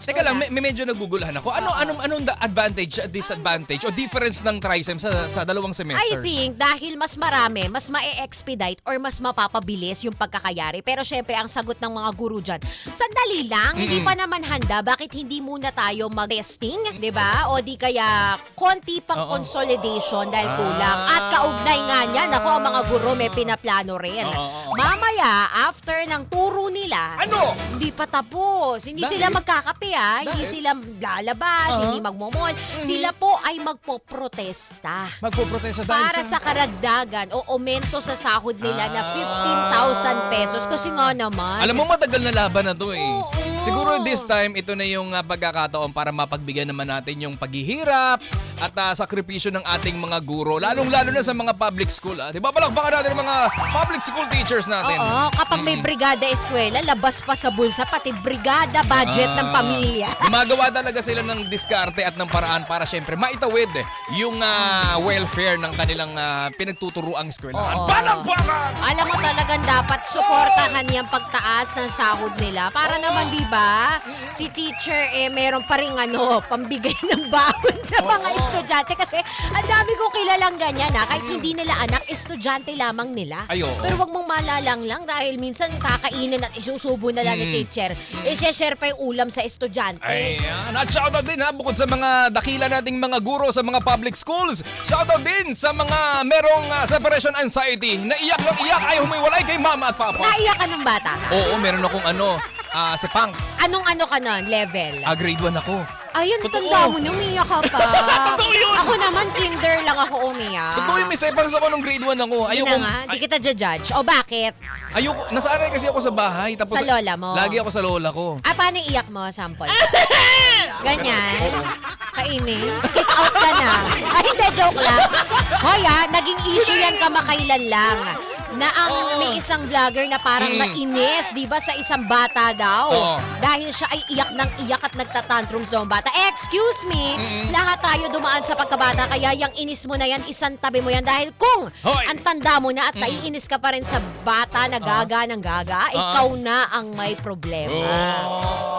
Teka lang, medyo nagugulahan ako. Anong advantage at disadvantage o difference ng TRISEM sa dalawang semesters? I think dahil mas marami, mas ma-expedite or mas mapapabilis yung pagkakayari. Pero syempre, ang sagot ng mga guru dyan, sandali lang, hindi pa naman handa. Bakit hindi muna tayo mag-testing, di ba? O di kaya konti pang consolidation dahil kulang. At kaugnay nga niyan, ako ang mga guru may pinaplano rin. Mamaya, after ng turo nila, hindi pa tapos. Hindi sila magkakape hindi sila lalabas, hindi magmomol. Sila po ay magpoprotesta. Magpoprotesta dahil Para sa karagdagan o aumento sa sahod nila na 15,000 pesos. Kasi nga naman. Alam mo, matagal na laban na to eh. Oo. Siguro this time, ito na yung pagkakataon para mapagbigyan naman natin yung paghihirap at sakripisyo ng ating mga guro. Lalong-lalo na sa mga public school. Di ba? Palakpakan natin ang mga public school teachers natin. Oo, kapag may brigada eskwela, labas pa sa bulsa, pati brigada budget ng pamilya. Gumagawa talaga sila ng diskarte at ng paraan para syempre maitawid yung welfare ng kanilang pinagtuturuang eskwelahan. Palakpakan! Alam mo talagang dapat suportahan yung pagtaas ng sahod nila para naman, di ba, si teacher meron pa rin pambigay ng baon sa mga estudyante kasi ang dami kong kilalang ganyan kahit hindi nila anak, estudyante lamang nila. Pero wag mong malalang lang dahil minsan kakainin at isusubo na lang ni teacher. I-share pa yung ulam sa estudyante. Ayan. At shoutout din bukod sa mga dakila nating mga guro sa mga public schools, shoutout din sa mga merong separation anxiety. Naiyak ng iyak ay humiwalay kay mama at papa. Naiyak ka ng bata? Oo, meron akong si Punks. Anong ka nun? Level? Grade 1 ako. Ayun, Totoo. tanda mo na, umiyak ka pa. Totoo yun! Ako naman, kinder lang ako umiyak. Totoo yung may Punks ako nung grade 1 ako. Yun na nga, di kita judge. O bakit? Nasanay kasi ako sa bahay. Tapos, Sa lola mo? Lagi ako sa lola ko. Paano iyak mo, sample? Ganyan. Kainis. Skip out ka na. Ay, hindi, joke lang. Hoy naging issue yan kamakailan lang. Na may isang vlogger na parang nainis, di ba, sa isang bata daw. Dahil siya ay iyak ng iyak at nagtatantrum sa bata. Excuse me, lahat tayo dumaan sa pagkabata, kaya yung inis mo na yan, isang tabi mo yan. Dahil kung ang tanda mo na at naiinis ka pa rin sa bata na gaga ng gaga, ikaw na ang may problema.